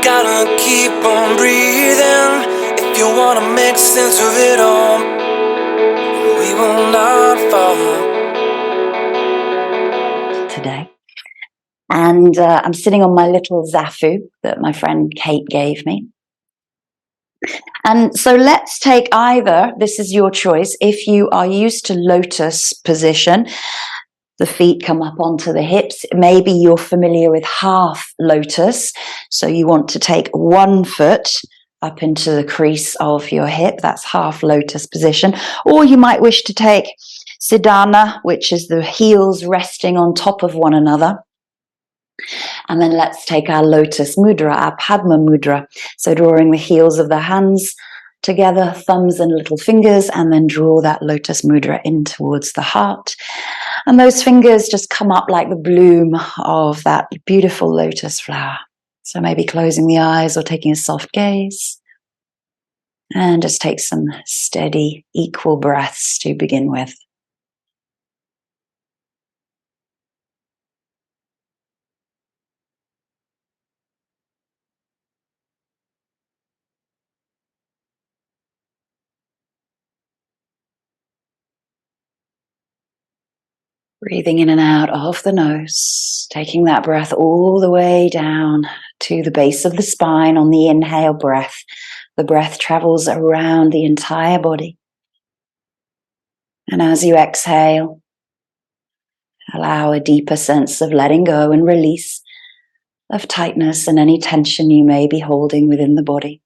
Gotta keep on breathing if you wanna make sense of it all. We will not fall. Today. And I'm sitting on my little zafu that my friend Kate gave me. And so let's take either, this is your choice, if you are used to lotus position, the feet come up onto the hips. Maybe you're familiar with half lotus. So you want to take one foot up into the crease of your hip. That's half lotus position. Or you might wish to take Siddhana, which is the heels resting on top of one another. And then let's take our lotus mudra, our Padma mudra. So drawing the heels of the hands together, thumbs and little fingers, and then draw that lotus mudra in towards the heart. And those fingers just come up like the bloom of that beautiful lotus flower. So maybe closing the eyes or taking a soft gaze. And just take some steady, equal breaths to begin with. Breathing in and out of the nose, taking that breath all the way down to the base of the spine on the inhale breath. The breath travels around the entire body. And as you exhale, allow a deeper sense of letting go and release of tightness and any tension you may be holding within the body.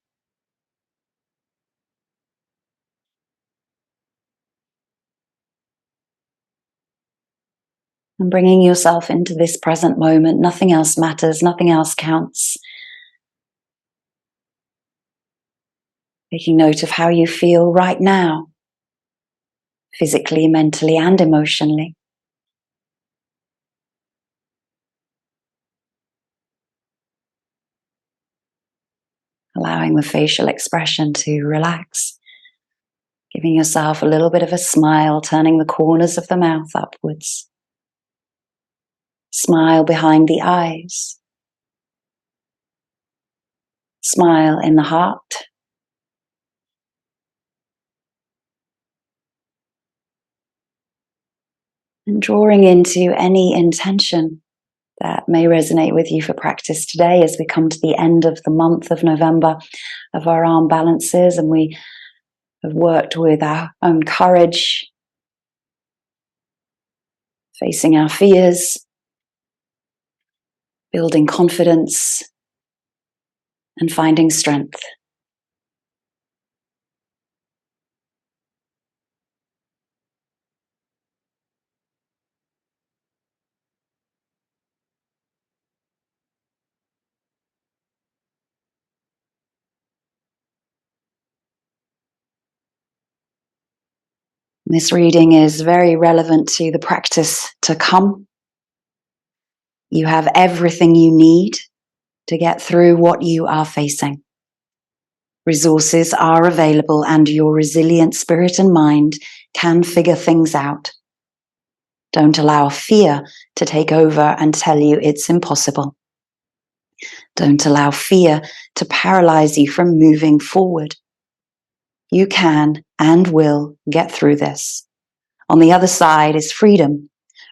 And bringing yourself into this present moment. Nothing else matters, nothing else counts. Taking note of how you feel right now, physically, mentally, and emotionally. Allowing the facial expression to relax. Giving yourself a little bit of a smile, turning the corners of the mouth upwards. Smile behind the eyes. Smile in the heart. And drawing into any intention that may resonate with you for practice today as we come to the end of the month of November of our arm balances, and we have worked with our own courage, facing our fears, building confidence, and finding strength. This reading is very relevant to the practice to come. You have everything you need to get through what you are facing. Resources are available and your resilient spirit and mind can figure things out. Don't allow fear to take over and tell you it's impossible. Don't allow fear to paralyze you from moving forward. You can and will get through this. On the other side is freedom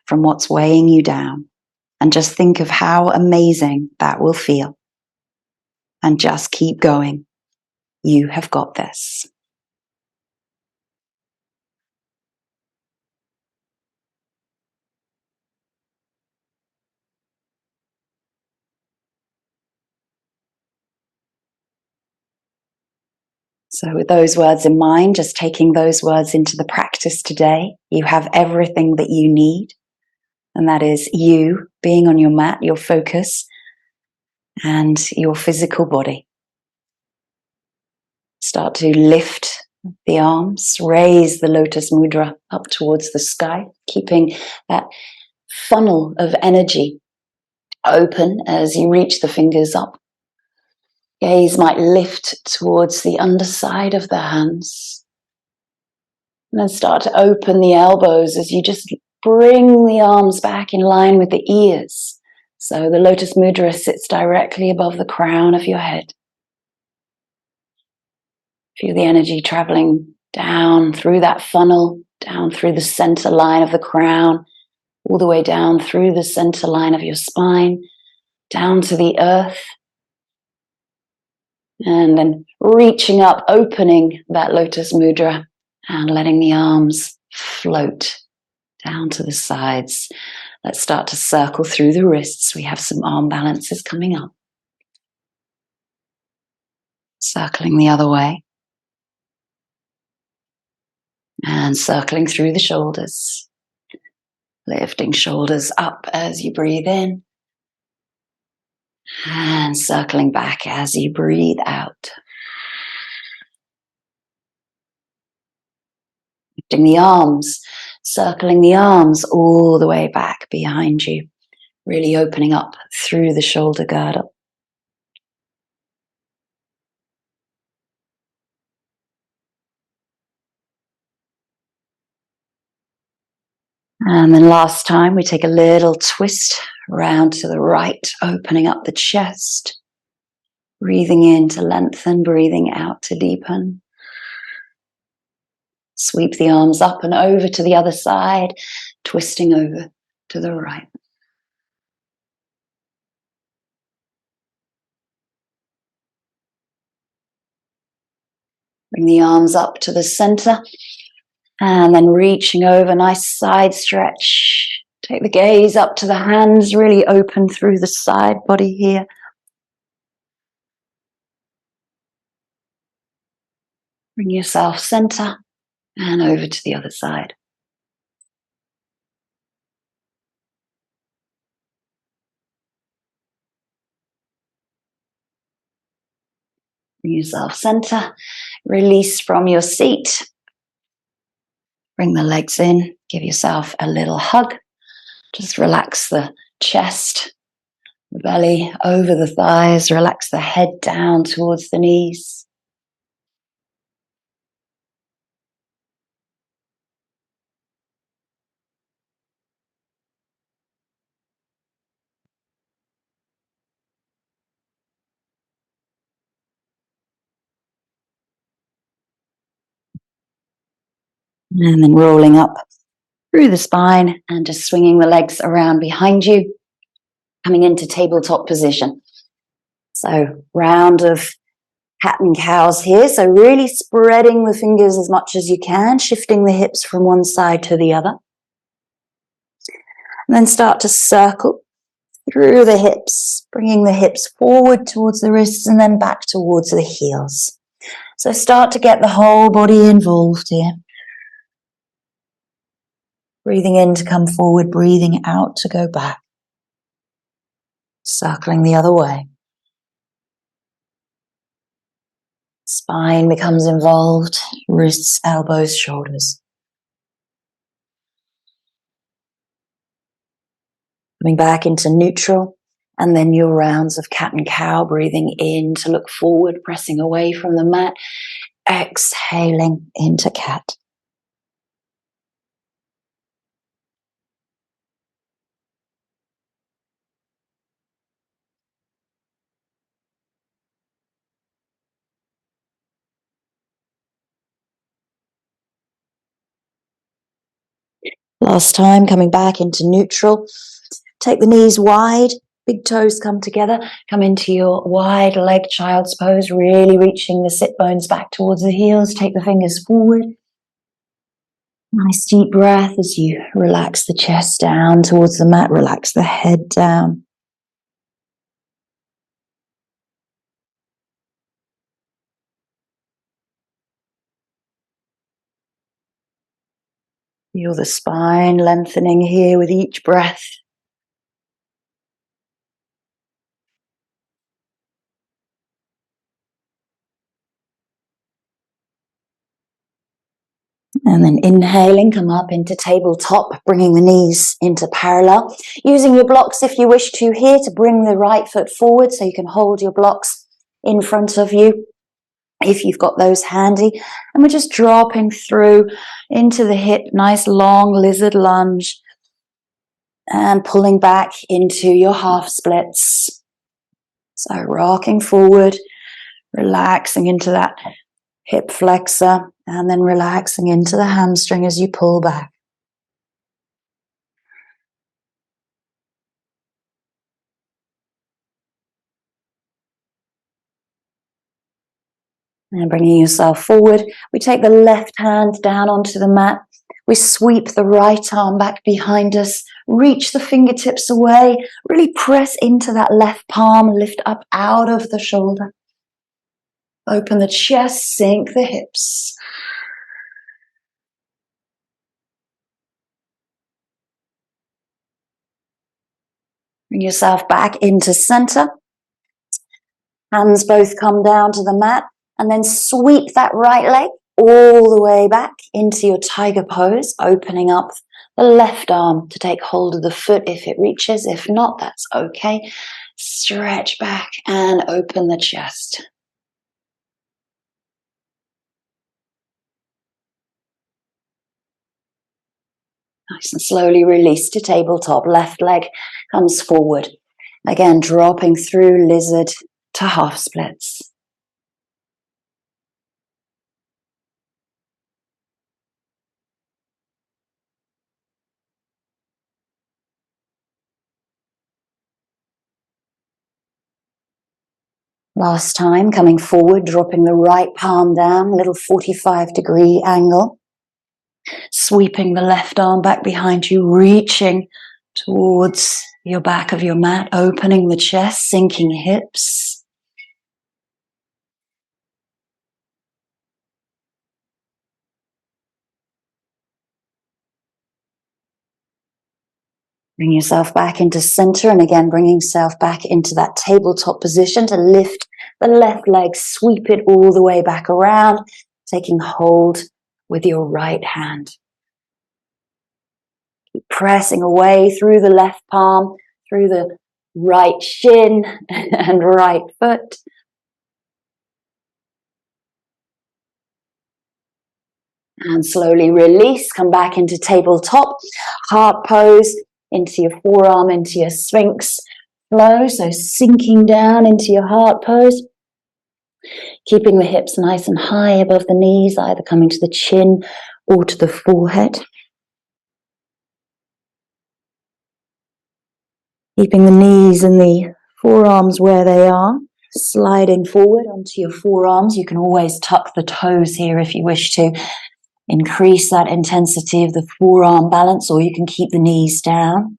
from what's weighing you down. And just think of how amazing that will feel. And just keep going. You have got this. So with those words in mind, just taking those words into the practice today, you have everything that you need. And that is you being on your mat, your focus, and your physical body. Start to lift the arms, raise the lotus mudra up towards the sky, keeping that funnel of energy open as you reach the fingers up. Gaze might lift towards the underside of the hands. And then start to open the elbows as you just bring the arms back in line with the ears. So the Lotus Mudra sits directly above the crown of your head. Feel the energy traveling down through that funnel, down through the center line of the crown, all the way down through the center line of your spine, down to the earth, and then reaching up, opening that Lotus Mudra and letting the arms float down to the sides. Let's start to circle through the wrists. We have some arm balances coming up. Circling the other way. And circling through the shoulders. Lifting shoulders up as you breathe in. And circling back as you breathe out. Lifting the arms, circling the arms all the way back behind you. Really opening up through the shoulder girdle. And then last time we take a little twist around to the right, opening up the chest. Breathing in to lengthen, breathing out to deepen. Sweep the arms up and over to the other side, twisting over to the right. Bring the arms up to the center and then reaching over, nice side stretch. Take the gaze up to the hands, really open through the side body here. Bring yourself center and over to the other side. Bring yourself center, release from your seat. Bring the legs in, give yourself a little hug. Just relax the chest, the belly over the thighs, relax the head down towards the knees. And then rolling up through the spine and just swinging the legs around behind you, coming into tabletop position. So round of cat and cows here. So really spreading the fingers as much as you can, shifting the hips from one side to the other. And then start to circle through the hips, bringing the hips forward towards the wrists and then back towards the heels. So start to get the whole body involved here. Breathing in to come forward, breathing out to go back. Circling the other way. Spine becomes involved, wrists, elbows, shoulders. Coming back into neutral, and then your rounds of cat and cow, breathing in to look forward, pressing away from the mat, exhaling into cat. Last time, coming back into neutral. Take the knees wide, big toes come together. Come into your wide leg child's pose, really reaching the sit bones back towards the heels. Take the fingers forward. Nice deep breath as you relax the chest down towards the mat, relax the head down. Feel the spine lengthening here with each breath. And then inhaling, come up into tabletop, bringing the knees into parallel. Using your blocks if you wish to here to bring the right foot forward so you can hold your blocks in front of you if you've got those handy. And we're just dropping through into the hip, nice long lizard lunge. And pulling back into your half splits. So rocking forward, relaxing into that hip flexor, and then relaxing into the hamstring as you pull back. And bringing yourself forward, we take the left hand down onto the mat. We sweep the right arm back behind us, reach the fingertips away, really press into that left palm, lift up out of the shoulder. Open the chest, sink the hips. Bring yourself back into center. Hands both come down to the mat, and then sweep that right leg all the way back into your tiger pose, opening up the left arm to take hold of the foot if it reaches. If not, that's okay. Stretch back and open the chest. Nice and slowly release to tabletop. Left leg comes forward. Again, dropping through lizard to half splits. Last time, coming forward, dropping the right palm down, little 45-degree angle. Sweeping the left arm back behind you, reaching towards your back of your mat, opening the chest, sinking hips. Bring yourself back into center, and again, bringing yourself back into that tabletop position to lift the left leg, sweep it all the way back around, taking hold with your right hand. Keep pressing away through the left palm, through the right shin and right foot. And slowly release, come back into tabletop, heart pose, into your forearm, into your sphinx flow. So sinking down into your heart pose, keeping the hips nice and high above the knees, either coming to the chin or to the forehead. Keeping the knees and the forearms where they are, sliding forward onto your forearms. You can always tuck the toes here if you wish to increase that intensity of the forearm balance, or you can keep the knees down.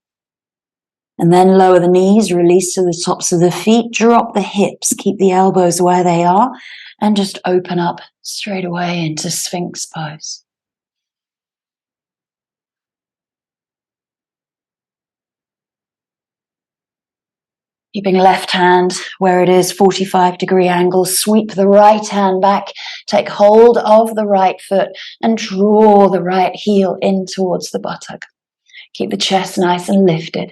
And then lower the knees, release to the tops of the feet, drop the hips, keep the elbows where they are, and just open up straight away into Sphinx pose. Keeping left hand where it is, 45-degree angle, sweep the right hand back, take hold of the right foot and draw the right heel in towards the buttock. Keep the chest nice and lifted.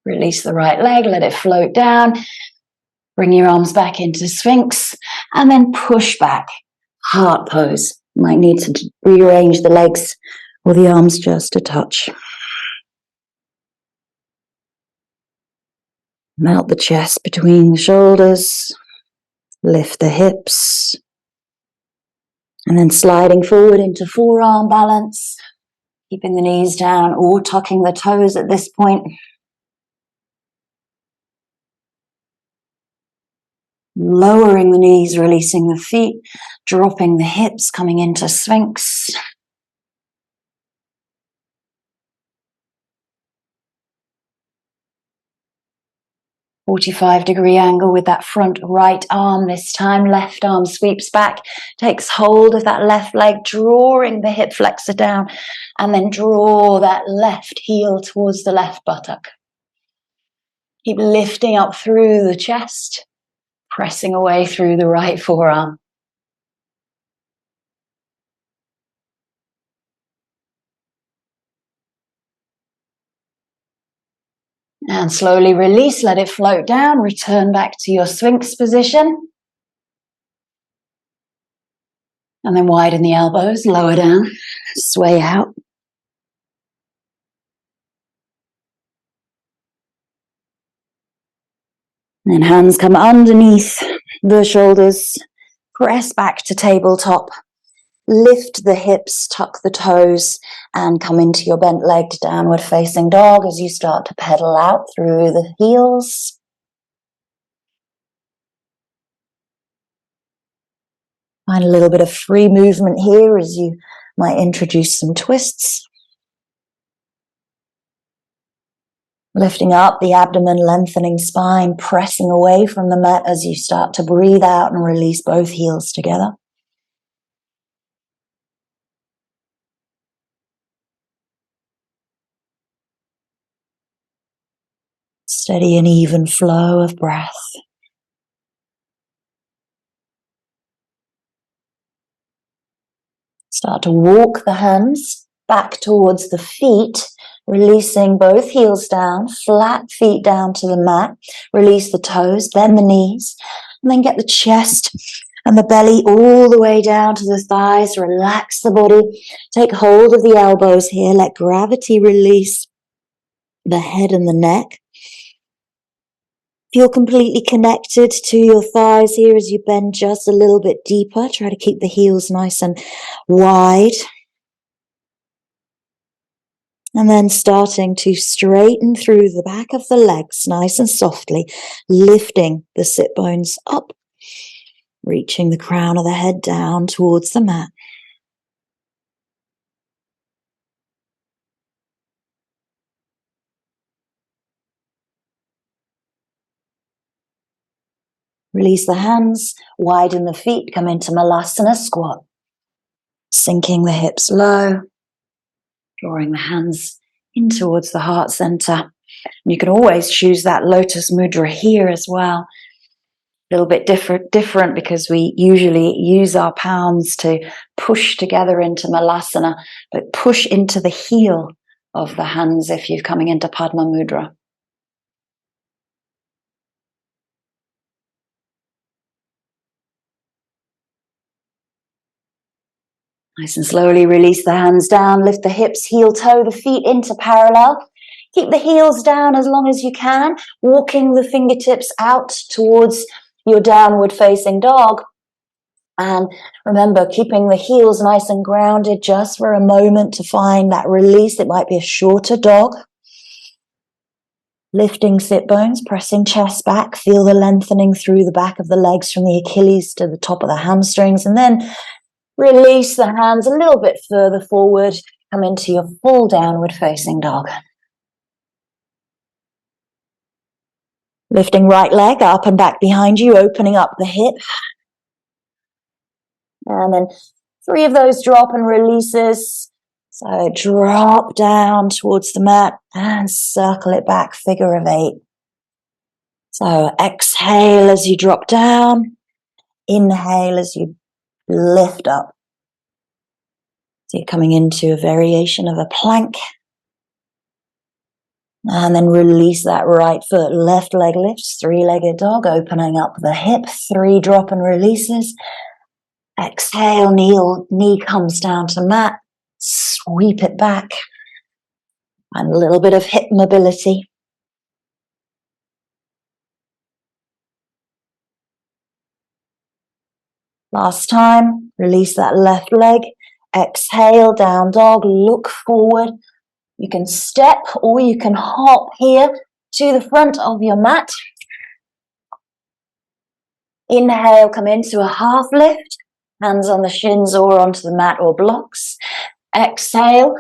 Release the right leg, let it float down. Bring your arms back into Sphinx and then push back, heart pose. You might need to rearrange the legs or the arms just a touch. Melt the chest between the shoulders, lift the hips, and then sliding forward into forearm balance, keeping the knees down or tucking the toes at this point. Lowering the knees, releasing the feet, dropping the hips, coming into Sphinx. A 45-degree angle with that front right arm this time. Left arm sweeps back, takes hold of that left leg, drawing the hip flexor down, and then draw that left heel towards the left buttock. Keep lifting up through the chest, pressing away through the right forearm. And slowly release, let it float down, return back to your Sphinx position. And then widen the elbows, lower down, sway out. And then hands come underneath the shoulders, press back to tabletop, lift the hips, tuck the toes, and come into your bent legged downward facing dog as you start to pedal out through the heels. Find a little bit of free movement here as you might introduce some twists. Lifting up the abdomen, lengthening spine, pressing away from the mat as you start to breathe out and release both heels together. Steady and even flow of breath. Start to walk the hands back towards the feet, releasing both heels down, flat feet down to the mat. Release the toes, then the knees, and then get the chest and the belly all the way down to the thighs. Relax the body. Take hold of the elbows here. Let gravity release the head and the neck. Feel completely connected to your thighs here as you bend just a little bit deeper. Try to keep the heels nice and wide. And then starting to straighten through the back of the legs nice and softly, lifting the sit bones up, reaching the crown of the head down towards the mat. Release the hands, widen the feet, come into Malasana squat. Sinking the hips low, drawing the hands in towards the heart center. And you can always choose that lotus mudra here as well. A little bit different because we usually use our palms to push together into Malasana, but push into the heel of the hands if you're coming into Padma Mudra. Nice and slowly release the hands down, lift the hips, heel toe, the feet into parallel. Keep the heels down as long as you can, walking the fingertips out towards your downward facing dog. And remember, keeping the heels nice and grounded just for a moment to find that release. It might be a shorter dog. Lifting sit bones, pressing chest back. Feel the lengthening through the back of the legs from the Achilles to the top of the hamstrings. And then release the hands a little bit further forward. Come into your full downward facing dog. Lifting right leg up and back behind you, opening up the hip. And then 3 of those drop and releases. So drop down towards the mat and circle it back, figure of 8. So exhale as you drop down. Inhale as you lift up. So you're coming into a variation of a plank. And then release that right foot, left leg lifts, 3-legged dog, opening up the hip, 3 drop and releases. Exhale, knee comes down to mat, sweep it back. And a little bit of hip mobility. Last time, release that left leg. Exhale, down dog, look forward. You can step or you can hop here to the front of your mat. Inhale, come into a half lift. Hands on the shins or onto the mat or blocks. Exhale,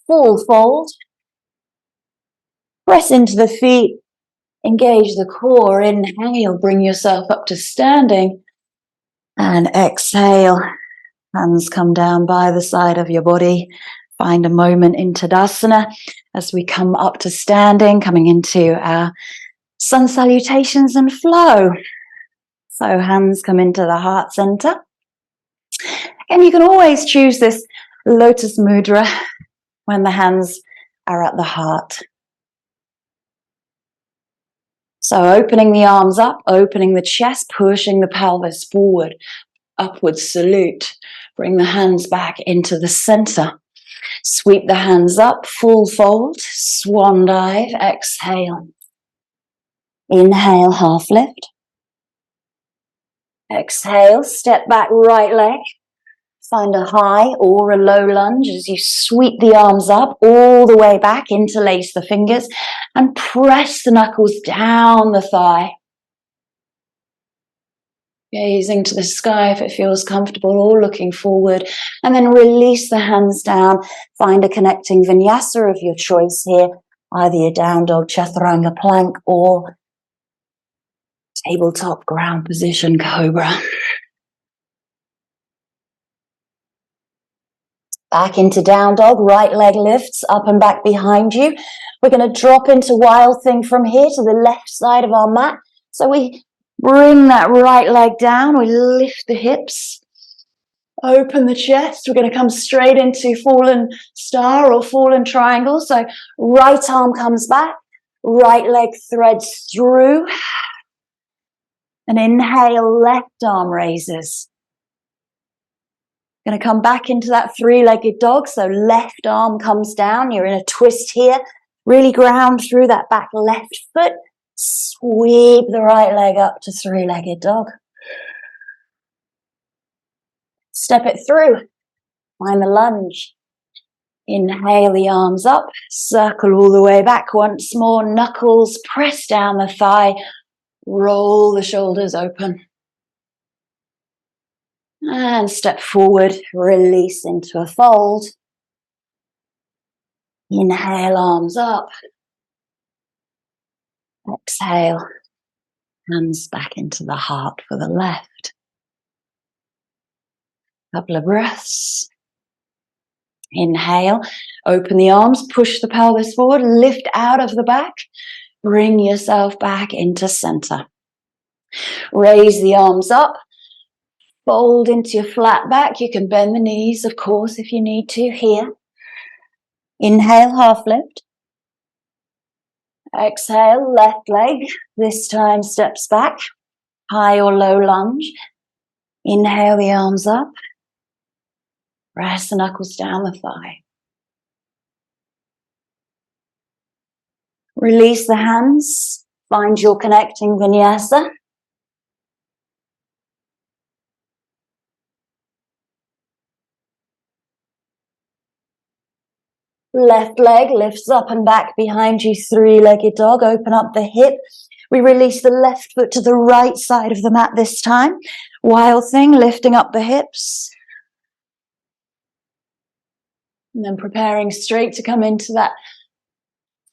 full fold. Press into the feet. Engage the core. Inhale, bring yourself up to standing. And exhale, hands come down by the side of your body. Find a moment in Tadasana as we come up to standing, coming into our sun salutations and flow. So hands come into the heart center. And you can always choose this lotus mudra when the hands are at the heart. So opening the arms up, opening the chest, pushing the pelvis forward, upward salute. Bring the hands back into the center. Sweep the hands up, full fold, swan dive, exhale. Inhale, half lift. Exhale, step back, right leg. Find a high or a low lunge as you sweep the arms up all the way back, interlace the fingers and press the knuckles down the thigh. Gazing to the sky if it feels comfortable, or looking forward, and then release the hands down. Find a connecting vinyasa of your choice here, either your down dog, chaturanga plank, or tabletop ground position, cobra. Back into down dog, right leg lifts up and back behind you. We're going to drop into wild thing from here to the left side of our mat. So we bring that right leg down, we lift the hips, open the chest. We're going to come straight into fallen star or fallen triangle. So right arm comes back, right leg threads through. And inhale, left arm raises. Going to come back into that three-legged dog. So left arm comes down. You're in a twist here. Really ground through that back left foot. Sweep the right leg up to three-legged dog. Step it through. Find the lunge. Inhale the arms up. Circle all the way back once more. Knuckles, press down the thigh. Roll the shoulders open. And step forward. Release into a fold. Inhale, arms up. Exhale. Hands back into the heart for the left. Couple of breaths. Inhale, open the arms, push the pelvis forward, lift out of the back, bring yourself back into center. Raise the arms up, fold into your flat back. You can bend the knees, of course, if you need to here. Inhale, half lift. Exhale, left leg, this time steps back, high or low lunge. Inhale the arms up. Press the knuckles down the thigh. Release the hands. Find your connecting vinyasa. Left leg lifts up and back behind you, three-legged dog. Open up the hip. We release the left foot to the right side of the mat this time. Wild thing, lifting up the hips. And then preparing straight to come into that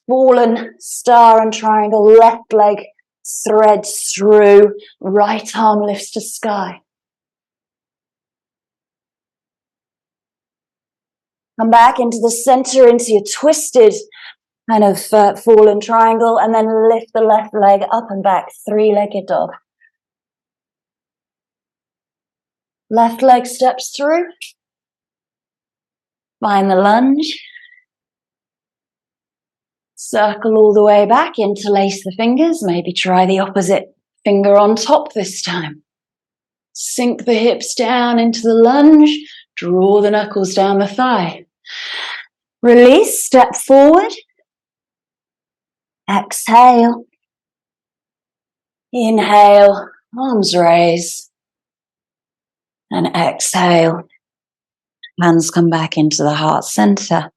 fallen star and triangle. Left leg threads through. Right arm lifts to sky. Come back into the center, into your twisted kind of fallen triangle, and then lift the left leg up and back, three-legged dog. Left leg steps through. Find the lunge. Circle all the way back, interlace the fingers. Maybe try the opposite finger on top this time. Sink the hips down into the lunge. Draw the knuckles down the thigh. Release, step forward. Exhale. Inhale, arms raise. And exhale. Hands come back into the heart center.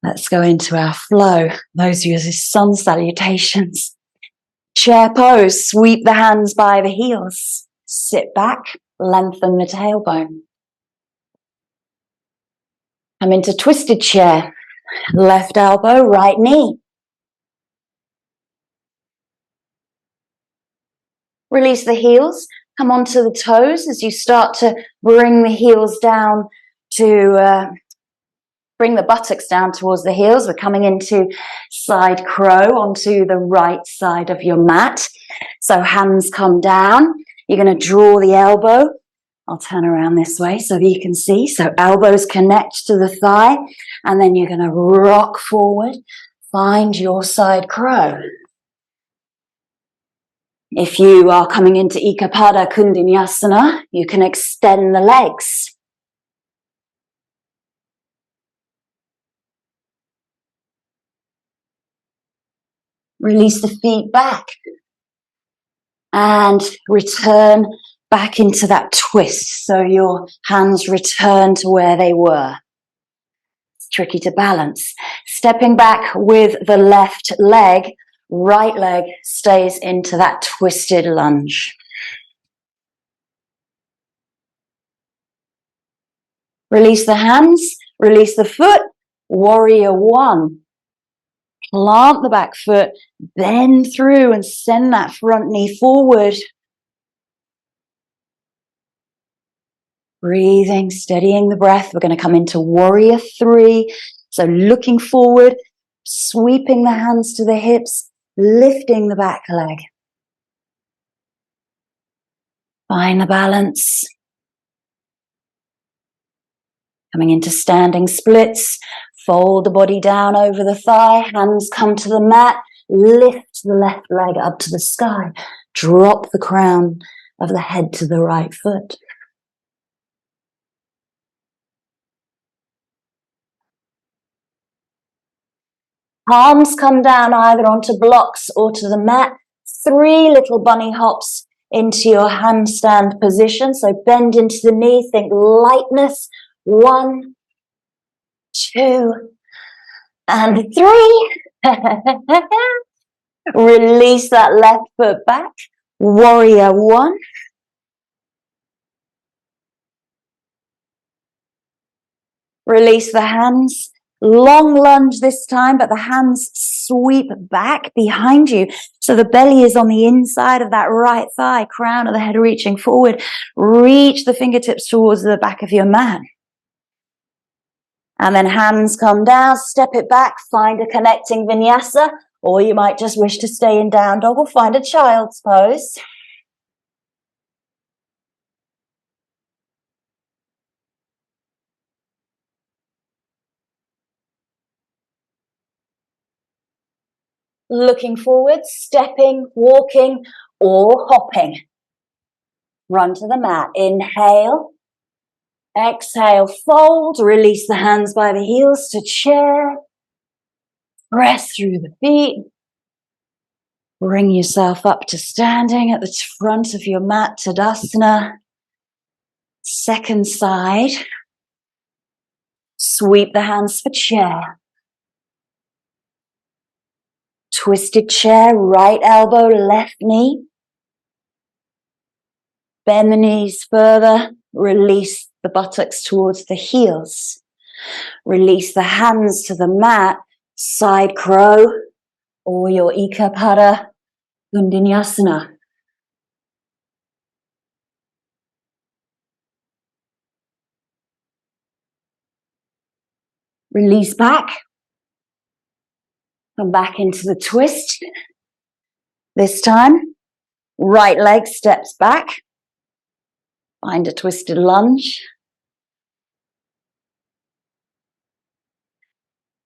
Let's go into our flow. Those use sun salutations. Chair pose, sweep the hands by the heels. Sit back, lengthen the tailbone. Come into twisted chair. Left elbow, right knee. Release the heels. Come onto the toes as you start to bring the heels down to bring the buttocks down towards the heels. We're coming into side crow onto the right side of your mat. So hands come down. You're going to draw the elbow. I'll turn around this way so that you can see. So elbows connect to the thigh, and then you're going to rock forward. Find your side crow. If you are coming into Ekapada Kundinasana, you can extend the legs. Release the feet back and return back into that twist. So your hands return to where they were. It's tricky to balance. Stepping back with the left leg, right leg stays into that twisted lunge. Release the hands, release the foot, warrior one. Plant the back foot, bend through and send that front knee forward. Breathing, steadying the breath. We're going to come into warrior three. So looking forward, sweeping the hands to the hips, lifting the back leg. Find the balance. Coming into standing splits. Fold the body down over the thigh, hands come to the mat, lift the left leg up to the sky, drop the crown of the head to the right foot. Palms come down either onto blocks or to the mat. 3 little bunny hops into your handstand position. So bend into the knee, think lightness. 1, 2, and 3. Release that left foot back. Warrior one. Release the hands. Long lunge this time, but the hands sweep back behind you. So the belly is on the inside of that right thigh, crown of the head reaching forward. Reach the fingertips towards the back of your mat. And then hands come down, step it back, find a connecting vinyasa, or you might just wish to stay in down dog or find a child's pose. Looking forward, stepping, walking, or hopping. Run to the mat. Inhale. Exhale, fold. Release the hands by the heels to chair. Press through the feet. Bring yourself up to standing at the front of your mat, Tadasana. Second side. Sweep the hands for chair. Twisted chair, right elbow, left knee. Bend the knees further. Release the buttocks towards the heels. Release the hands to the mat. Side crow or your Ekapada Vinyasa. Release back. Come back into the twist. This time, right leg steps back. Find a twisted lunge.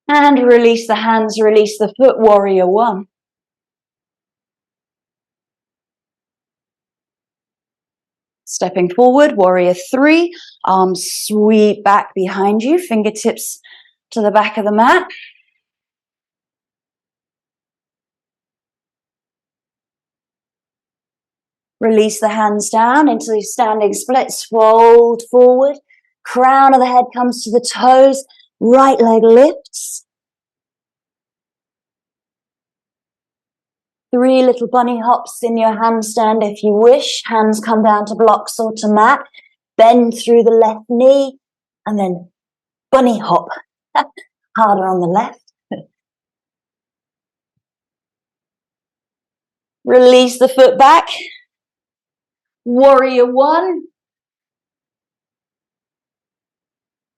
And release the hands, release the foot, warrior one. Stepping forward, warrior three. Arms sweep back behind you, fingertips to the back of the mat. Release the hands down into standing splits, fold forward. Crown of the head comes to the toes, right leg lifts. 3 little bunny hops in your handstand if you wish. Hands come down to blocks or to mat. Bend through the left knee and then bunny hop. Harder on the left. Release the foot back. Warrior one.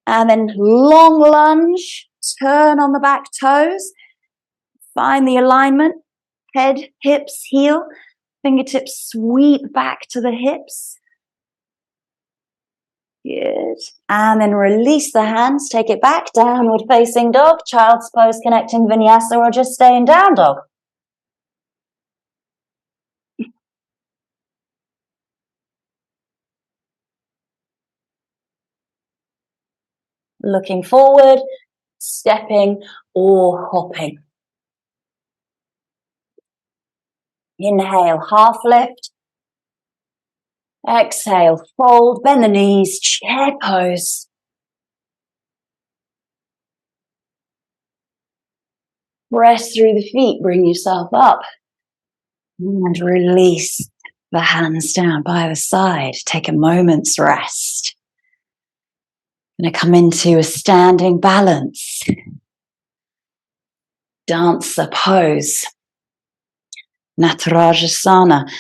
And then long lunge. Turn on the back toes. Find the alignment. Head, hips, heel. Fingertips sweep back to the hips. Good. And then release the hands. Take it back. Downward facing dog. Child's pose connecting vinyasa or just stay in down dog. Looking forward, stepping or hopping. Inhale, half lift. Exhale, fold, bend the knees, chair pose. Press through the feet, bring yourself up. And release the hands down by the side. Take a moment's rest. Going to come into a standing balance. Dancer pose. Natarajasana.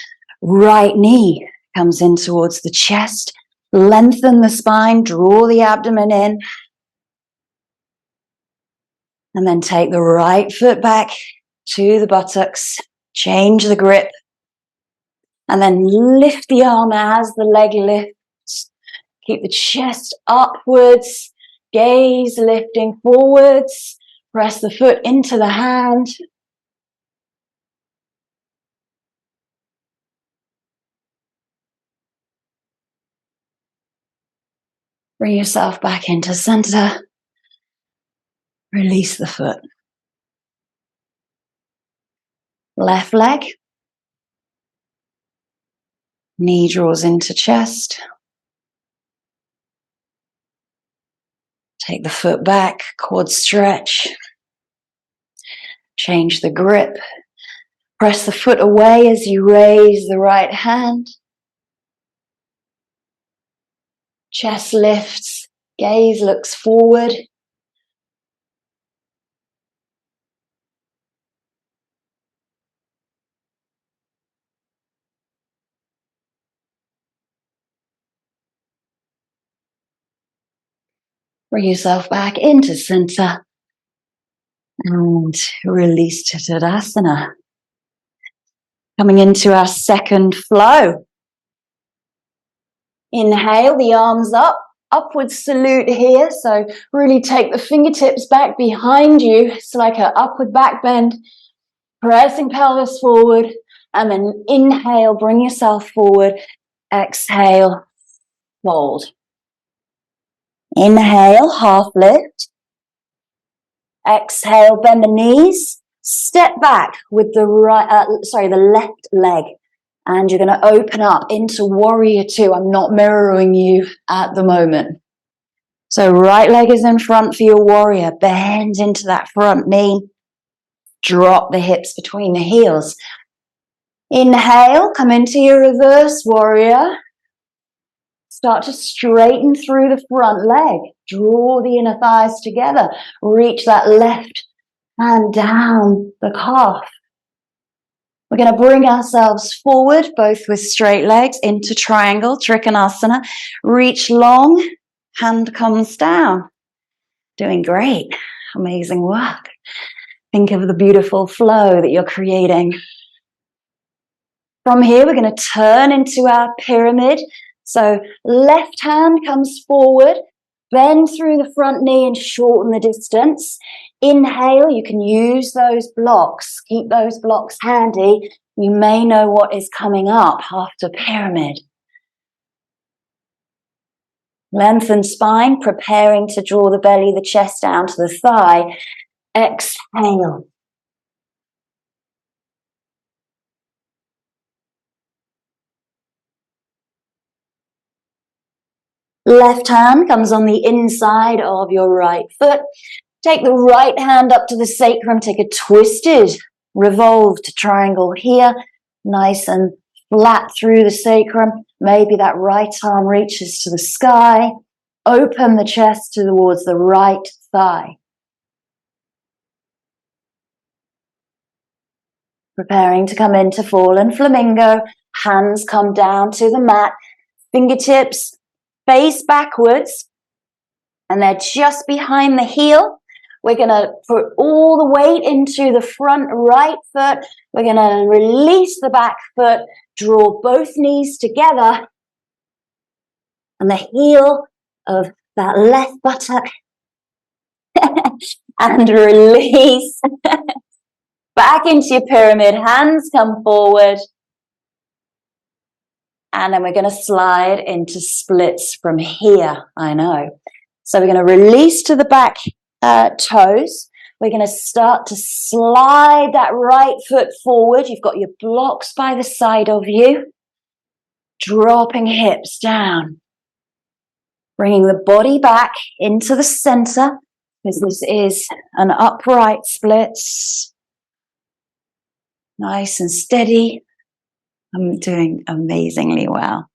Right knee comes in towards the chest. Lengthen the spine, draw the abdomen in. And then take the right foot back to the buttocks. Change the grip. And then lift the arm as the leg lifts. Keep the chest upwards. Gaze lifting forwards. Press the foot into the hand. Bring yourself back into center. Release the foot. Left leg. Knee draws into chest. Take the foot back, quad stretch. Change the grip. Press the foot away as you raise the right hand. Chest lifts, gaze looks forward. Bring yourself back into center. And release to Tadasana. Coming into our second flow. Inhale, the arms up, upward salute here. So really take the fingertips back behind you. It's like an upward back bend. Pressing pelvis forward. And then inhale, bring yourself forward. Exhale, fold. Inhale, half lift. Exhale, bend the knees. Step back with the left leg. And you're going to open up into warrior two. I'm not mirroring you at the moment. So right leg is in front for your warrior. Bend into that front knee. Drop the hips between the heels. Inhale, come into your reverse warrior. Start to straighten through the front leg. Draw the inner thighs together. Reach that left hand down the calf. We're going to bring ourselves forward, both with straight legs, into triangle, Trikonasana. Reach long, hand comes down. Doing great. Amazing work. Think of the beautiful flow that you're creating. From here, we're going to turn into our pyramid. So left hand comes forward, bend through the front knee and shorten the distance. Inhale, you can use those blocks. Keep those blocks handy. You may know what is coming up after pyramid. Lengthen spine, preparing to draw the belly, the chest down to the thigh. Exhale. Left hand comes on the inside of your right foot. Take the right hand up to the sacrum. Take a twisted, revolved triangle here. Nice and flat through the sacrum. Maybe that right arm reaches to the sky. Open the chest towards the right thigh. Preparing to come into fallen flamingo. Hands come down to the mat. Fingertips face backwards. And they're just behind the heel. We're going to put all the weight into the front right foot. We're going to release the back foot. Draw both knees together. And the heel of that left buttock. And release. Back into your pyramid. Hands come forward. And then we're going to slide into splits from here. I know. So we're going to release to the back toes. We're going to start to slide that right foot forward. You've got your blocks by the side of you. Dropping hips down. Bringing the body back into the center, because this is an upright split. Nice and steady. I'm doing amazingly well.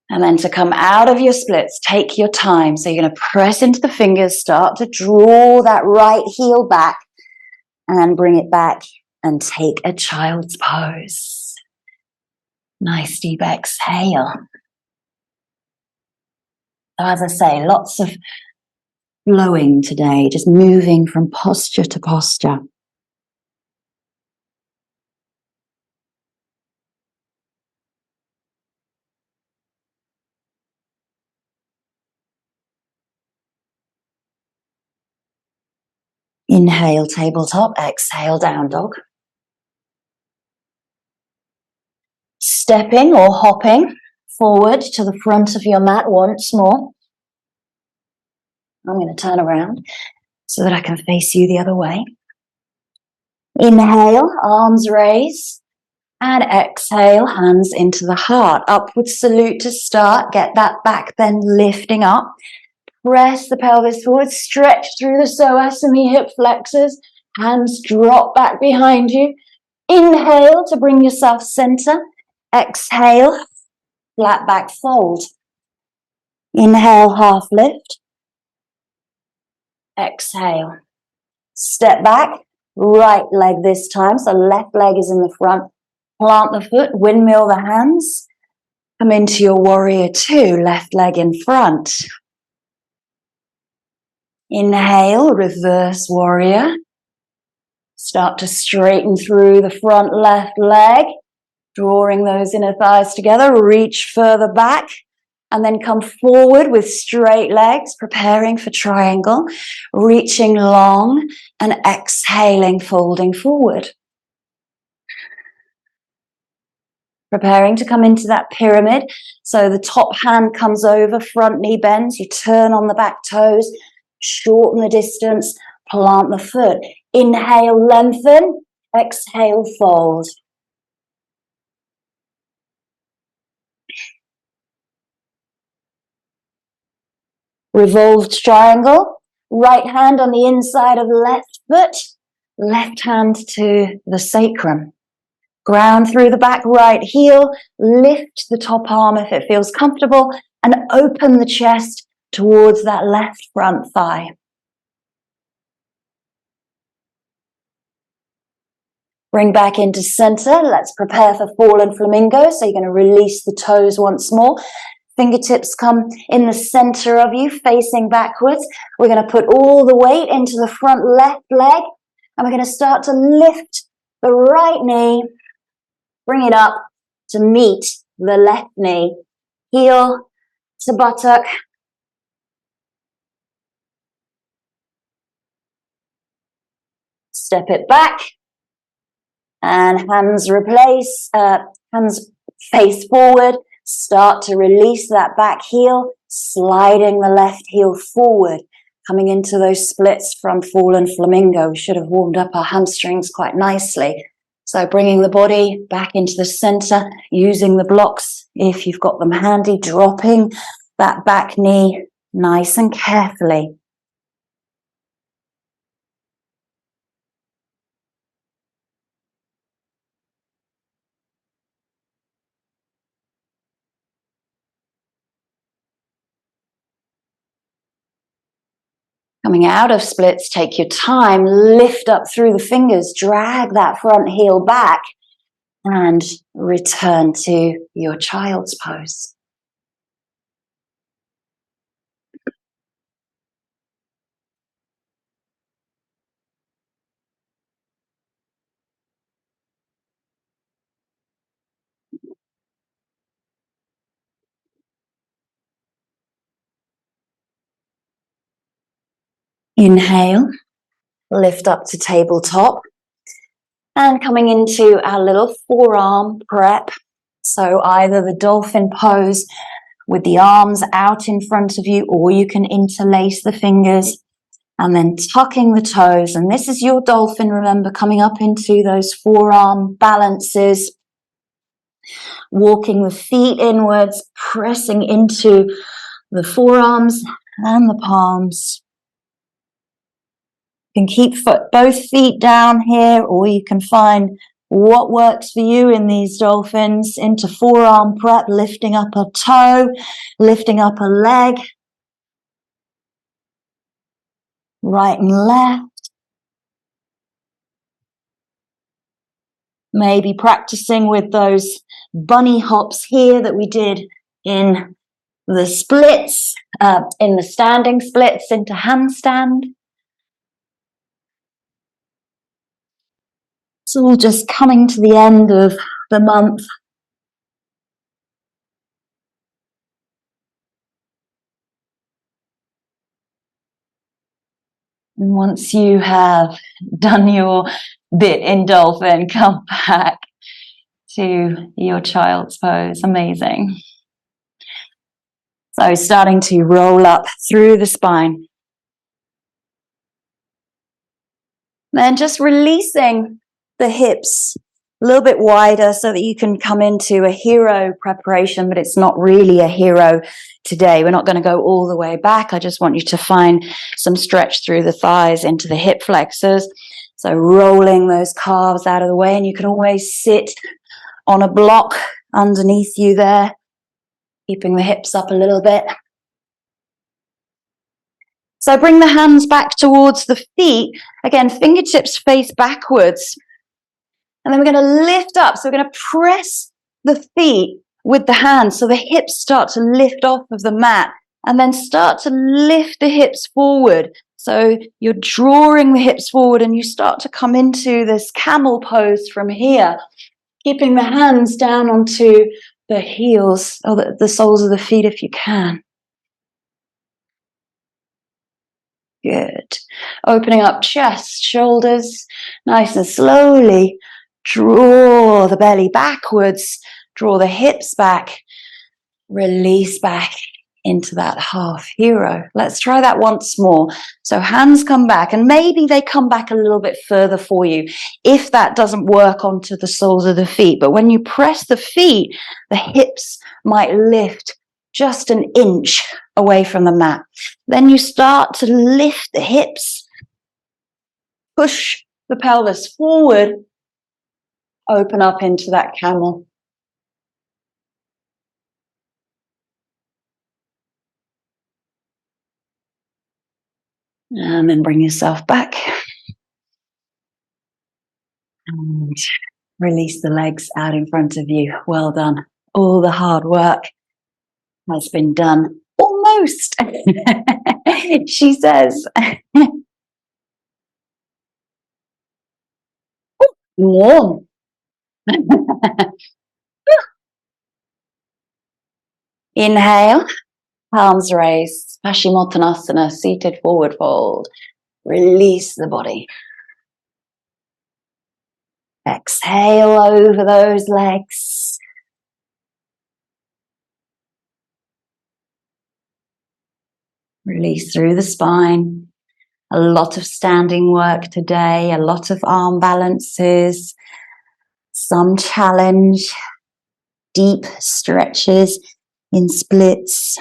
And then to come out of your splits, take your time. So you're going to press into the fingers, start to draw that right heel back and bring it back and take a child's pose. Nice deep exhale. As I say, lots of flowing today, just moving from posture to posture. Inhale, tabletop. Exhale, down dog. Stepping or hopping forward to the front of your mat once more. I'm going to turn around so that I can face you the other way. Inhale, arms raised. And exhale, hands into the heart. Upward salute to start. Get that back bend lifting up. Press the pelvis forward. Stretch through the psoas and the hip flexors. Hands drop back behind you. Inhale to bring yourself center. Exhale, flat back fold. Inhale, half lift. Exhale. Step back. Right leg this time. So left leg is in the front. Plant the foot, windmill the hands. Come into your warrior two, left leg in front. Inhale, reverse warrior. Start to straighten through the front left leg, drawing those inner thighs together. Reach further back and then come forward with straight legs, preparing for triangle, reaching long and exhaling, folding forward. Preparing to come into that pyramid. So the top hand comes over, front knee bends. You turn on the back toes, shorten the distance, plant the foot. Inhale, lengthen. Exhale, fold. Revolved triangle. Right hand on the inside of left foot. Left hand to the sacrum. Ground through the back right heel, lift the top arm if it feels comfortable, and open the chest towards that left front thigh. Bring back into center. Let's prepare for fallen flamingo. So you're going to release the toes once more. Fingertips come in the center of you, facing backwards. We're going to put all the weight into the front left leg, and we're going to start to lift the right knee. Bring it up to meet the left knee. Heel to buttock. Step it back. And hands hands face forward. Start to release that back heel, sliding the left heel forward. Coming into those splits from fallen flamingo. We should have warmed up our hamstrings quite nicely. So bringing the body back into the center, using the blocks if you've got them handy, dropping that back knee nice and carefully. Coming out of splits, take your time, lift up through the fingers, drag that front heel back, and return to your child's pose. Inhale, lift up to tabletop, and coming into our little forearm prep. So either the dolphin pose with the arms out in front of you, or you can interlace the fingers and then tucking the toes. And this is your dolphin, remember, coming up into those forearm balances, walking the feet inwards, pressing into the forearms and the palms. You can keep both feet down here, or you can find what works for you in these dolphins. Into forearm prep, lifting up a toe, lifting up a leg, right and left. Maybe practicing with those bunny hops here that we did in the splits, in the standing splits into handstand. It's all just coming to the end of the month. And once you have done your bit in dolphin, come back to your child's pose. Amazing. So starting to roll up through the spine. Then just releasing the hips a little bit wider so that you can come into a hero preparation, but it's not really a hero today. We're not going to go all the way back. I just want you to find some stretch through the thighs into the hip flexors. So rolling those calves out of the way, and you can always sit on a block underneath you there, keeping the hips up a little bit. So bring the hands back towards the feet. Again, fingertips face backwards. And then we're going to lift up. So we're going to press the feet with the hands so the hips start to lift off of the mat, and then start to lift the hips forward. So you're drawing the hips forward and you start to come into this camel pose from here, keeping the hands down onto the heels or the soles of the feet if you can. Good. Opening up chest, shoulders, nice and slowly. Draw the belly backwards, draw the hips back, release back into that half hero. Let's try that once more. So hands come back, and maybe they come back a little bit further for you if that doesn't work onto the soles of the feet. But when you press the feet, the hips might lift just an inch away from the mat. Then you start to lift the hips, push the pelvis forward, open up into that camel. And then bring yourself back. And release the legs out in front of you. Well done. All the hard work has been done. Almost, she says. Warm. Inhale, palms raised, Paschimottanasana, seated forward fold. Release the body. Exhale over those legs. Release through the spine. A lot of standing work today, a lot of arm balances, some challenge, deep stretches in splits.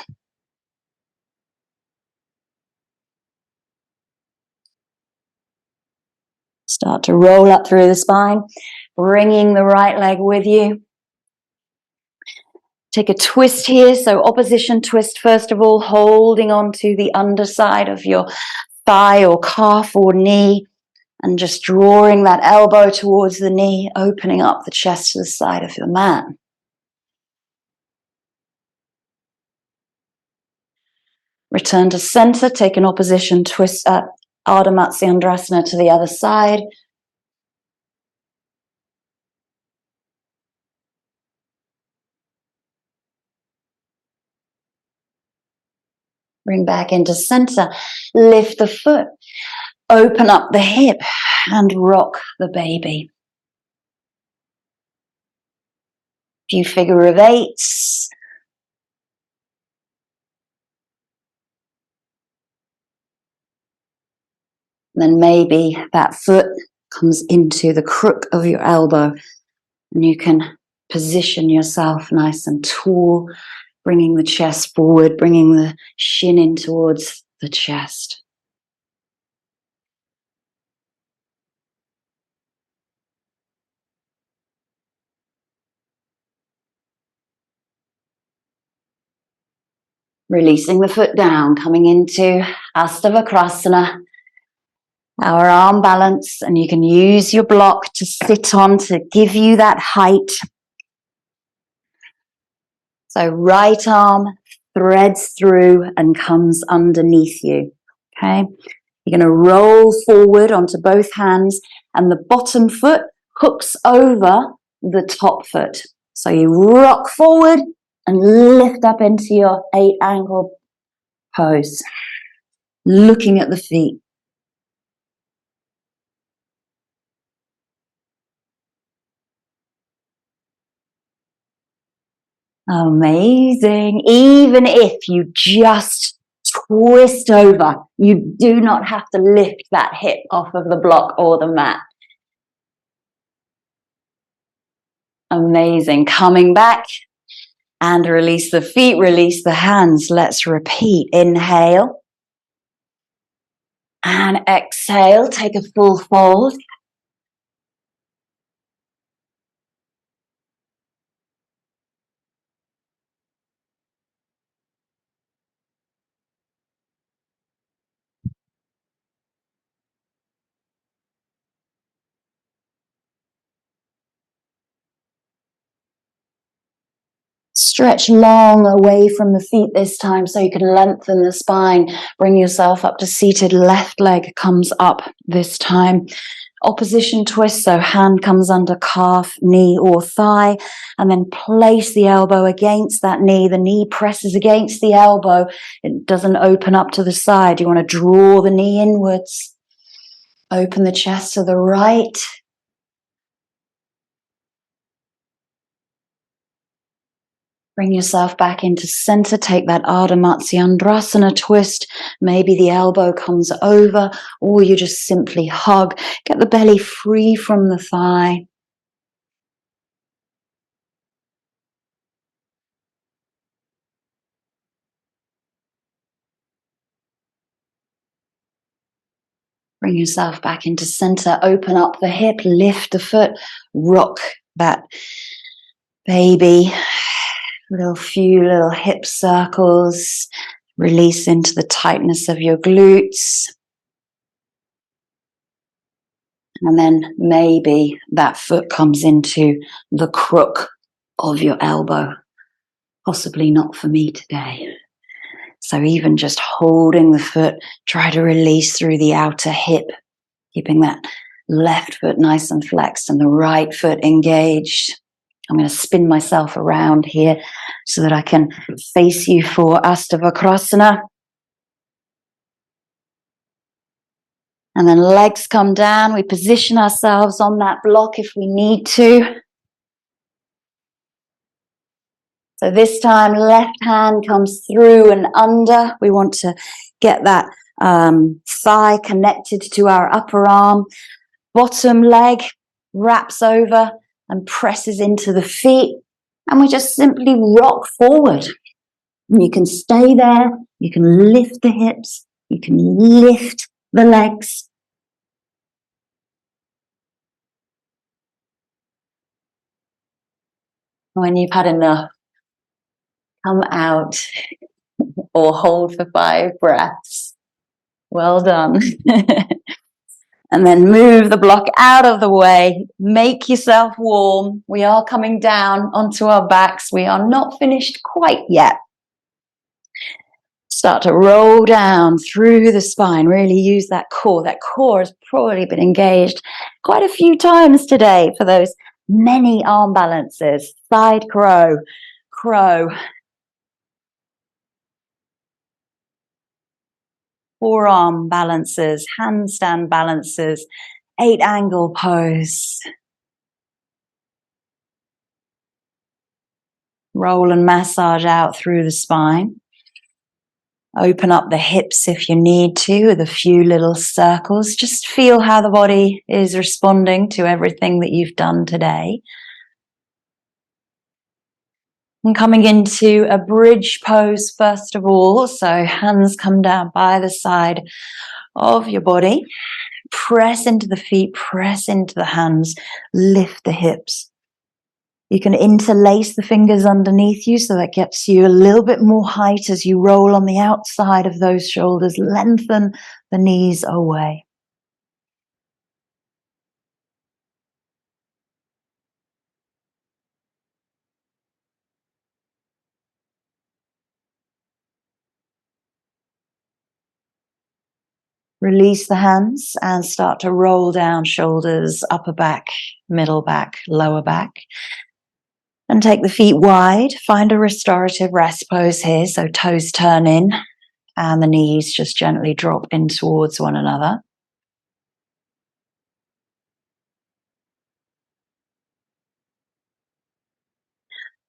Start to roll up through the spine, bringing the right leg with you. Take a twist here, so opposition twist first of all, holding on to the underside of your thigh or calf or knee, and just drawing that elbow towards the knee, opening up the chest to the side of your mat. Return to center, take an opposition twist, Ardha Matsyendrasana to the other side. Bring back into center, lift the foot, open up the hip and rock the baby. few figure of eights. Then maybe that foot comes into the crook of your elbow and you can position yourself nice and tall, bringing the chest forward, bringing the shin in towards the chest. Releasing the foot down, coming into Astavakrasana, our arm balance, and you can use your block to sit on to give you that height. So right arm threads through and comes underneath you, okay? You're going to roll forward onto both hands and the bottom foot hooks over the top foot. So you rock forward and lift up into your 8-angle pose, looking at the feet. Amazing. Even if you just twist over, you do not have to lift that hip off of the block or the mat. Amazing. Coming back and release the feet, release the hands. Let's repeat. Inhale and exhale. Take a full fold. Stretch long away from the feet this time so you can lengthen the spine. Bring yourself up to seated. Left leg comes up this time. Opposition twist, so hand comes under calf, knee or thigh, and then place the elbow against that knee. The knee presses against the elbow. It doesn't open up to the side. You want to draw the knee inwards. Open the chest to the right. Bring yourself back into center. Take that Ardha Matsyendrasana twist. Maybe the elbow comes over, or you just simply hug. Get the belly free from the thigh. Bring yourself back into center. Open up the hip. Lift the foot. Rock that baby. Few little hip circles. Release into the tightness of your glutes. And then maybe that foot comes into the crook of your elbow. Possibly not for me today. So even just holding the foot, try to release through the outer hip, keeping that left foot nice and flexed and the right foot engaged. I'm going to spin myself around here so that I can face you for Astavakrasana. And then legs come down. We position ourselves on that block if we need to. So this time, left hand comes through and under. We want to get that thigh connected to our upper arm. Bottom leg wraps over and presses into the feet. And we just simply rock forward. And you can stay there. You can lift the hips. You can lift the legs. When you've had enough, come out or hold for 5 breaths. Well done. And then move the block out of the way. Make yourself warm. We are coming down onto our backs. We are not finished quite yet. Start to roll down through the spine. Really use that core. That core has probably been engaged quite a few times today for those many arm balances. Side crow, crow. Forearm balances, handstand balances, 8-angle pose. Roll and massage out through the spine. Open up the hips if you need to with a few little circles. Just feel how the body is responding to everything that you've done today. And coming into a bridge pose first of all. So hands come down by the side of your body. Press into the feet, press into the hands, lift the hips. You can interlace the fingers underneath you so that gets you a little bit more height as you roll on the outside of those shoulders. Lengthen the knees away. Release the hands and start to roll down shoulders, upper back, middle back, lower back. And take the feet wide. Find a restorative rest pose here. So toes turn in and the knees just gently drop in towards one another.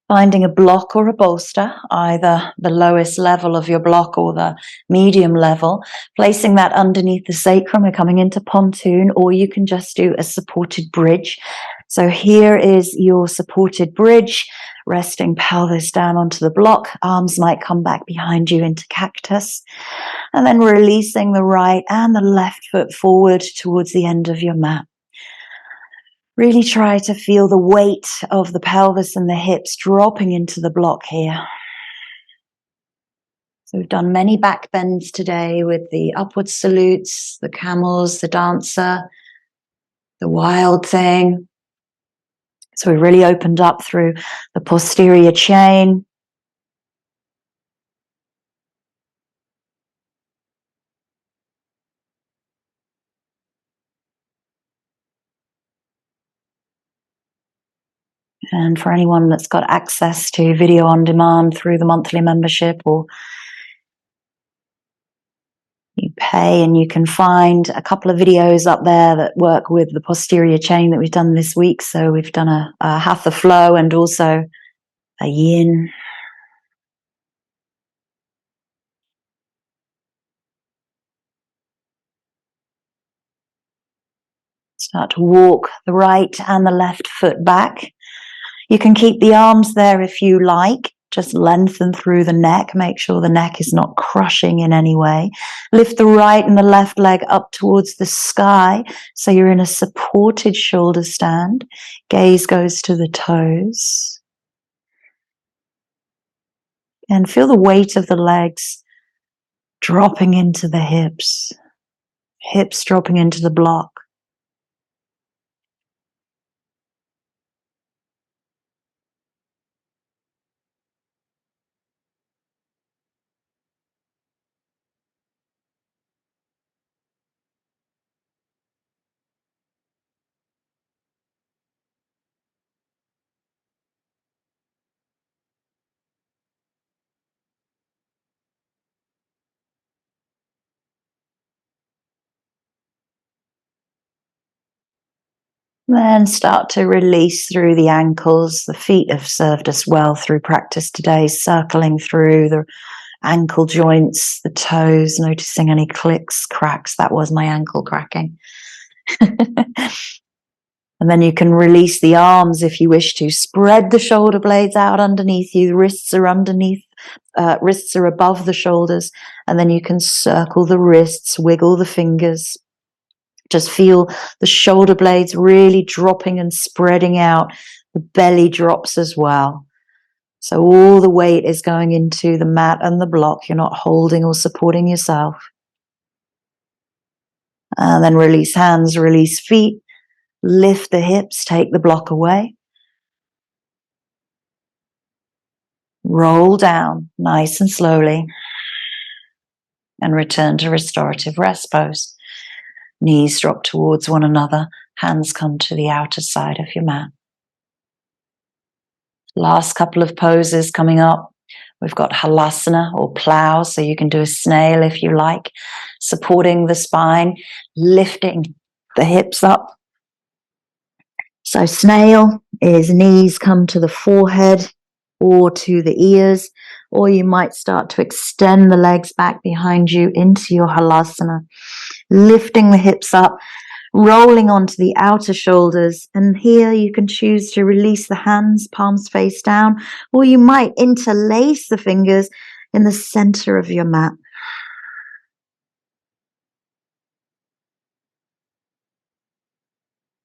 Finding a block or a bolster, either the lowest level of your block or the medium level, placing that underneath the sacrum. We're coming into pontoon, or you can just do a supported bridge. So here is your supported bridge, resting pelvis down onto the block. Arms might come back behind you into cactus. And then releasing the right and the left foot forward towards the end of your mat. Really try to feel the weight of the pelvis and the hips dropping into the block here. So we've done many back bends today with the upward salutes, the camels, the dancer, the wild thing. So we really opened up through the posterior chain. And for anyone that's got access to video on demand through the monthly membership, or you pay, and you can find a couple of videos up there that work with the posterior chain that we've done this week. So we've done a hatha flow and also a yin. Start to walk the right and the left foot back. You can keep the arms there if you like. Just lengthen through the neck. Make sure the neck is not crushing in any way. Lift the right and the left leg up towards the sky. So you're in a supported shoulder stand. Gaze goes to the toes. And feel the weight of the legs dropping into the hips. Hips dropping into the block. Then start to release through the ankles. The feet have served us well through practice today, circling through the ankle joints, the toes, noticing any clicks, cracks. That was my ankle cracking. And then you can release the arms if you wish to. Spread the shoulder blades out underneath you. The wrists are underneath, wrists are above the shoulders. And then you can circle the wrists, wiggle the fingers. Just feel the shoulder blades really dropping and spreading out. The belly drops as well. So all the weight is going into the mat and the block. You're not holding or supporting yourself. And then release hands, release feet. Lift the hips, take the block away. Roll down nice and slowly. And return to restorative rest pose. Knees drop towards one another. Hands come to the outer side of your mat. Last couple of poses coming up. We've got halasana or plow, so you can do a snail if you like. Supporting the spine, lifting the hips up. So snail is knees come to the forehead, or to the ears, or you might start to extend the legs back behind you into your halasana, lifting the hips up, rolling onto the outer shoulders. And here you can choose to release the hands, palms face down, or you might interlace the fingers in the center of your mat.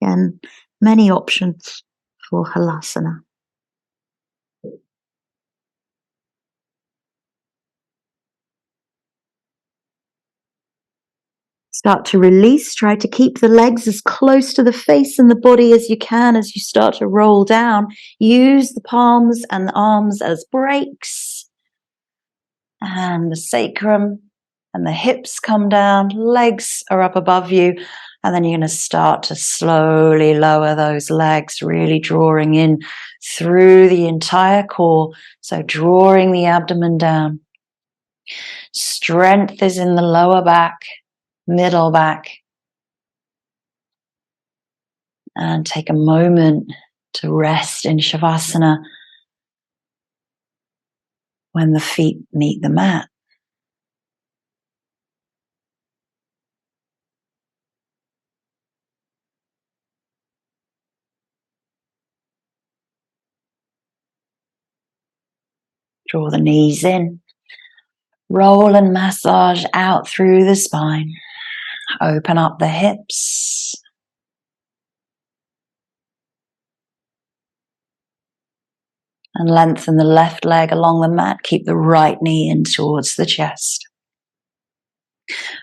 Again, many options for halasana. Start to release. Try to keep the legs as close to the face and the body as you can as you start to roll down. Use the palms and the arms as brakes. And the sacrum and the hips come down. Legs are up above you. And then you're going to start to slowly lower those legs, really drawing in through the entire core. So drawing the abdomen down. Strength is in the lower back, middle back. And take a moment to rest in Shavasana when the feet meet the mat. Draw the knees in. Roll and massage out through the spine. Open up the hips. And lengthen the left leg along the mat. Keep the right knee in towards the chest.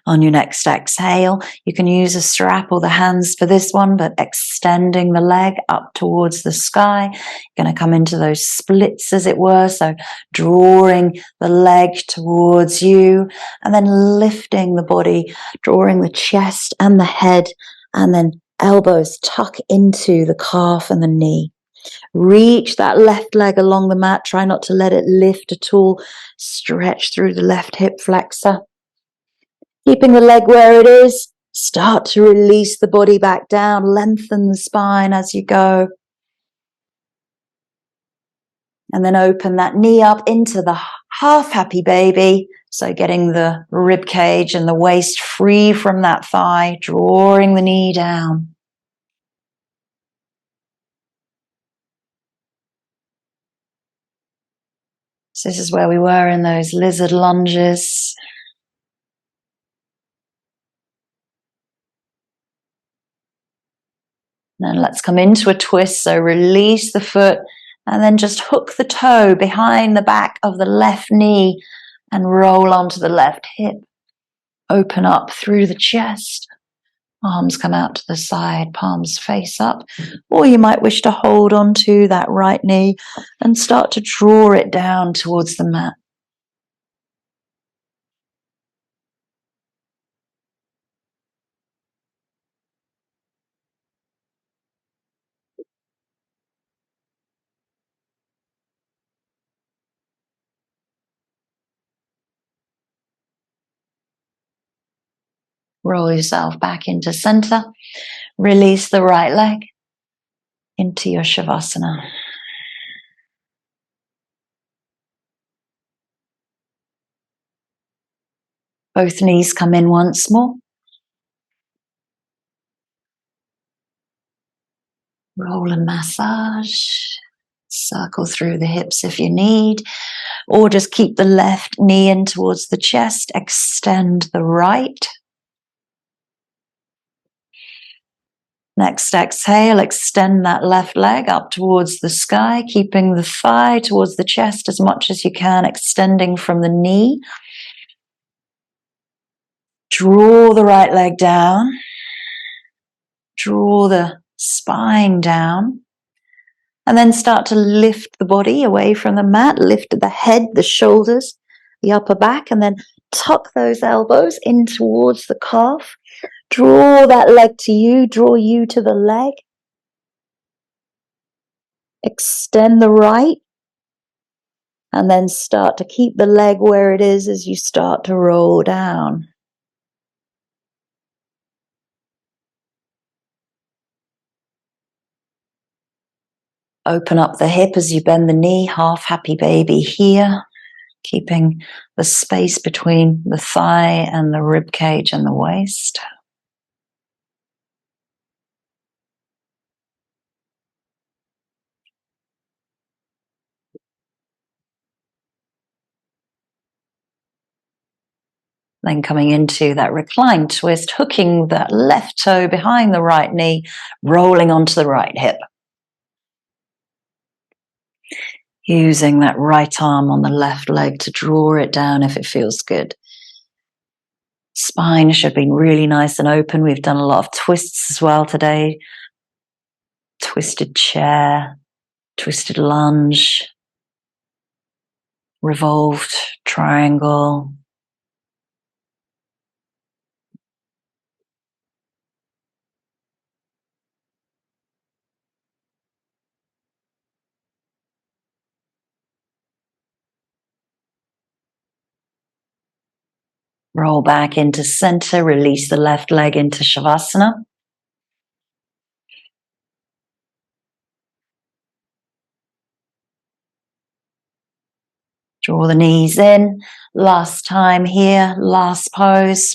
On your next exhale, you can use a strap or the hands for this one, but extending the leg up towards the sky. You're going to come into those splits, as it were. So drawing the leg towards you and then lifting the body, drawing the chest and the head, and then elbows tuck into the calf and the knee. Reach that left leg along the mat. Try not to let it lift at all. Stretch through the left hip flexor. Keeping the leg where it is. Start to release the body back down. Lengthen the spine as you go. And then open that knee up into the half happy baby. So getting the rib cage and the waist free from that thigh. Drawing the knee down. So this is where we were in those lizard lunges. Then let's come into a twist. So release the foot and then just hook the toe behind the back of the left knee and roll onto the left hip. Open up through the chest. Arms come out to the side, palms face up. Or you might wish to hold onto that right knee and start to draw it down towards the mat. Roll yourself back into center. Release the right leg into your Shavasana. Both knees come in once more. Roll and massage. Circle through the hips if you need. Or just keep the left knee in towards the chest. Extend the right. Next exhale, extend that left leg up towards the sky, keeping the thigh towards the chest as much as you can, extending from the knee. Draw the right leg down. Draw the spine down. And then start to lift the body away from the mat. Lift the head, the shoulders, the upper back, and then tuck those elbows in towards the calf. Draw that leg to you. Draw you to the leg. Extend the right. And then start to keep the leg where it is as you start to roll down. Open up the hip as you bend the knee, half happy baby here, keeping the space between the thigh and the rib cage and the waist. Then coming into that reclined twist, hooking that left toe behind the right knee, rolling onto the right hip. Using that right arm on the left leg to draw it down if it feels good. Spine should be really nice and open. We've done a lot of twists as well today. Twisted chair, twisted lunge, revolved triangle. Roll back into center, release the left leg into Shavasana. Draw the knees in. Last time here, last pose.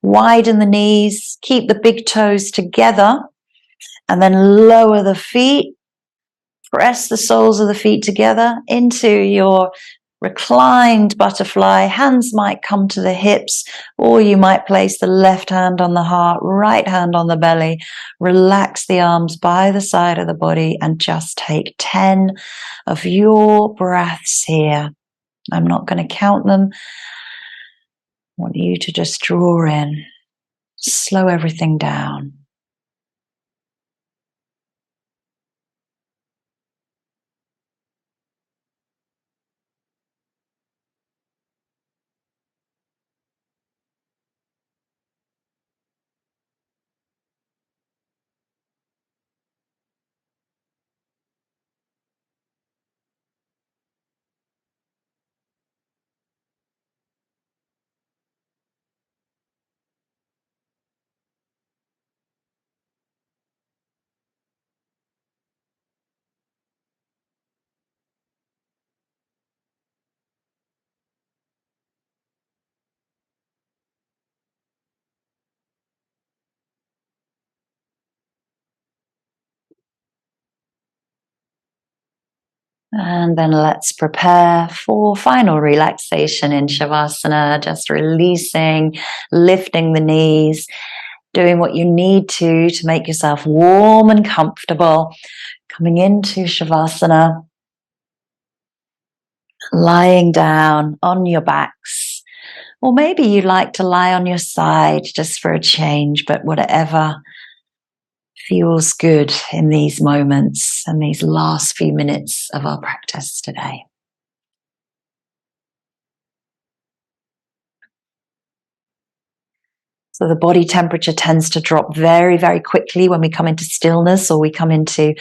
Widen the knees, keep the big toes together, and then lower the feet. Press the soles of the feet together into your reclined butterfly. Hands might come to the hips, or you might place the left hand on the heart, right hand on the belly. Relax the arms by the side of the body and just take 10 of your breaths here. I'm not going to count them. I want you to just draw in, slow everything down. And then let's prepare for final relaxation in Shavasana, just releasing, lifting the knees, doing what you need to make yourself warm and comfortable. Coming into Shavasana, lying down on your backs, or maybe you'd like to lie on your side just for a change, but whatever feels good in these moments and these last few minutes of our practice today. So the body temperature tends to drop very, very quickly when we come into stillness or we come into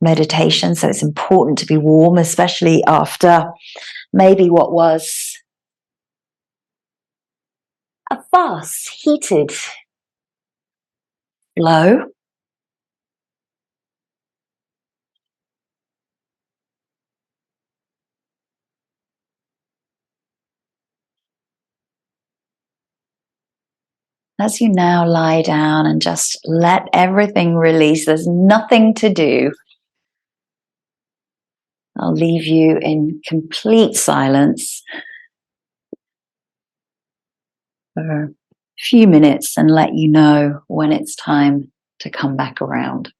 meditation. So it's important to be warm, especially after maybe what was a fast, heated flow. As you now lie down and just let everything release, there's nothing to do. I'll leave you in complete silence for a few minutes and let you know when it's time to come back around.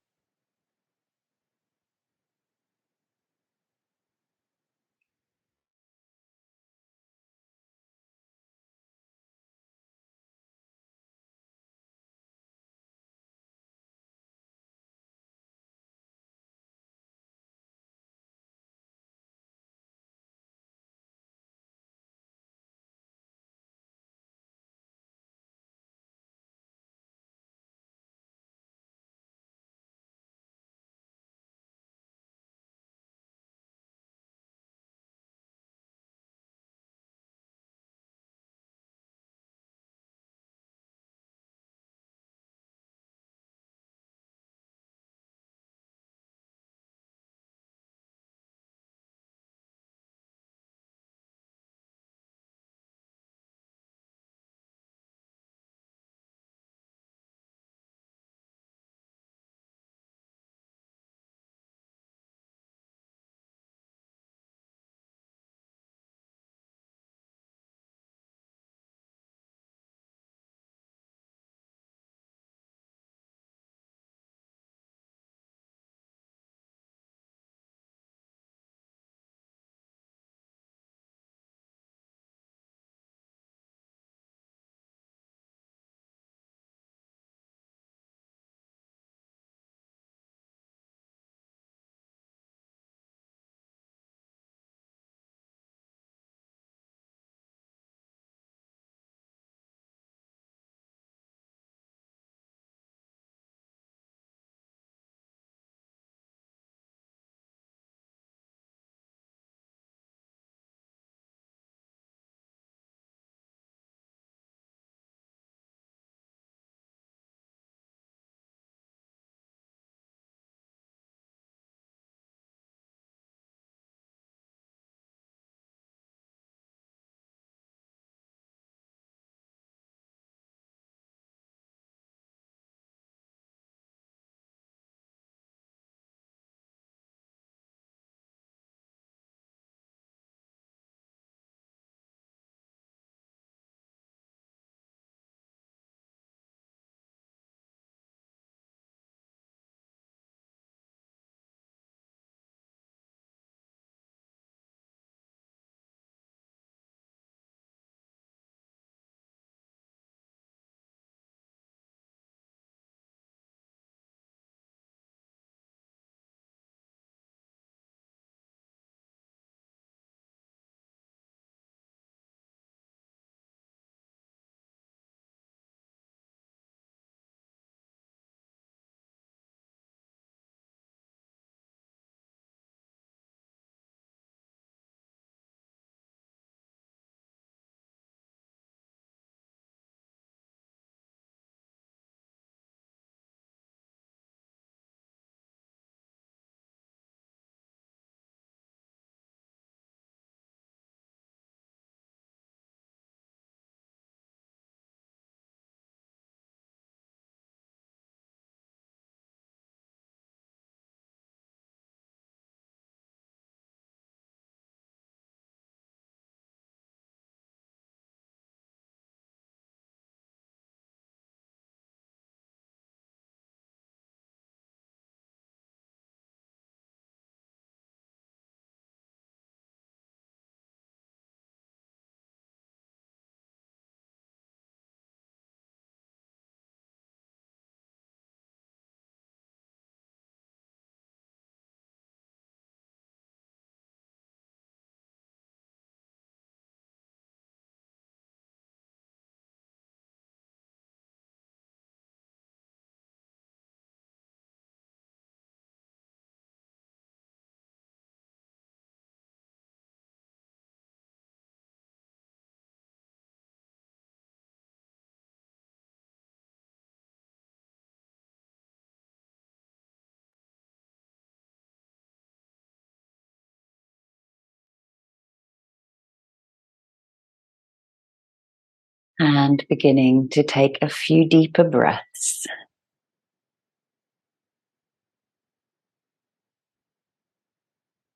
And beginning to take a few deeper breaths.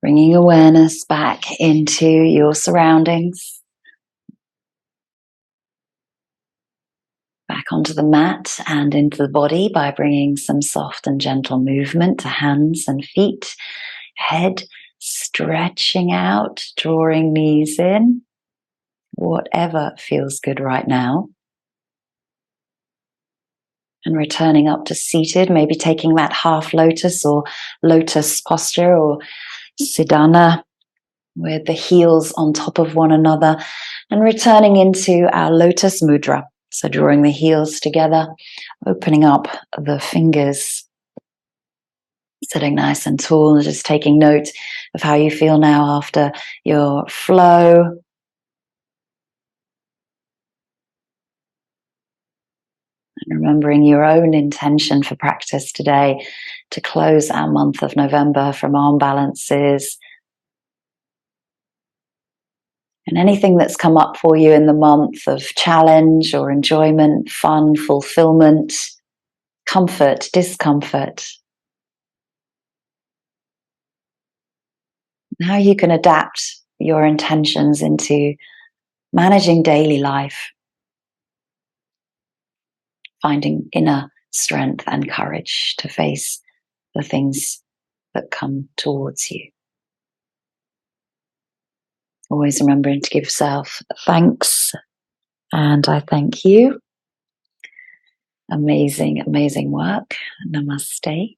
Bringing awareness back into your surroundings. Back onto the mat and into the body by bringing some soft and gentle movement to hands and feet. Head stretching out, drawing knees in. Whatever feels good right now. And returning up to seated, maybe taking that half lotus or lotus posture or Siddhana with the heels on top of one another, and returning into our lotus mudra. So drawing the heels together, opening up the fingers, sitting nice and tall, and just taking note of how you feel now after your flow. And remembering your own intention for practice today to close our month of November from arm balances. And anything that's come up for you in the month of challenge or enjoyment, fun, fulfillment, comfort, discomfort. And how you can adapt your intentions into managing daily life, finding inner strength and courage to face the things that come towards you. Always remembering to give yourself thanks, and I thank you. Amazing, amazing work. Namaste.